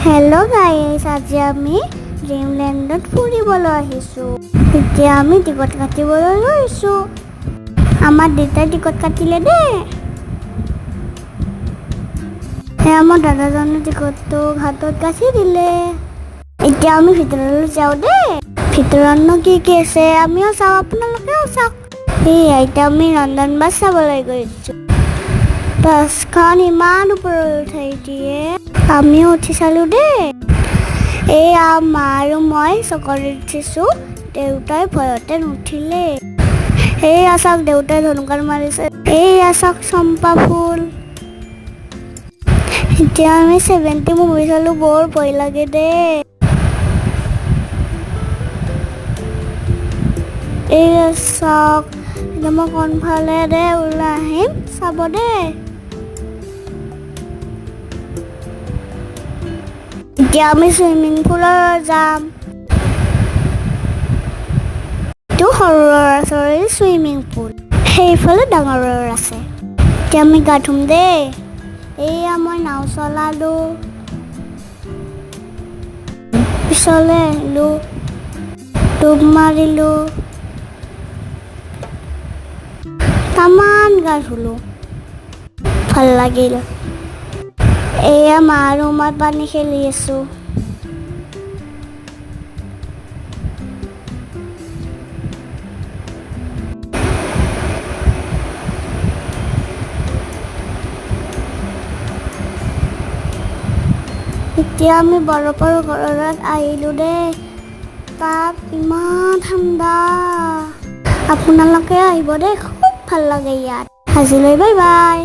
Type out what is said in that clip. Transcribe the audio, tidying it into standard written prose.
Hello' guys, আজি আমি ড্ৰিমলেণ্ডত ফুৰিবলৈ আহিছোঁ। এতিয়া আমি টিকট কাটিবলৈ লৈছোঁ। আমাৰ দেউতাই টিকট কাটিলে দেই। আমাৰ দাদাজনে টিকটটো হাতত কাটি দিলে। এতিয়া আমি ভিতৰলৈ যাওঁ দেই। ভিতৰতনো কি কি আছে আমিও চাওঁ, আপোনালোকেও চাওক। এতিয়া আমি লণ্ডন বাছ চাবলৈ গৈছোঁ। বাছখন ইমান ওপৰলৈ উঠাই দিয়ে। আমিও উঠি চালোঁ দেই। এয়া মা আৰু মই চকৰত উঠিছোঁ। দেউতাই ভয়তে নুঠিলে। এয়া চাওক, দেউতাই ধনুকাৰ মাৰিছে। এয়া চাওক, চম্পা ফুল। এতিয়া আমি 70 মুভি চালোঁ, বৰ ভয় লাগে দেই। এয়া চাওক, এতিয়া মই কোনফালে ওলাই আহিম চাব দেই। এতিয়া আমি চুইমিং পুলত যাম। এইটো সৰু ল'ৰা ছোৱালীৰ চুইমিং পুল, সেইফালে ডাঙৰৰ আছে। এতিয়া আমি গা ধুম দেই। এয়া মই নাও চলালোঁ, পিছলৈ আহিলোঁ, ডুব মাৰিলোঁ, তামান গা ধুলোঁ, ভাল লাগিল। এয়া মা আৰু মই পানী খেলি আছোঁ। এতিয়া আমি বৰফৰ ঘৰত আহিলোঁ দেই। তাত ইমান ঠাণ্ডা। আপোনালোকে আহিব দেই, খুব ভাল লাগে ইয়াত। আজিলৈ বাই বাই।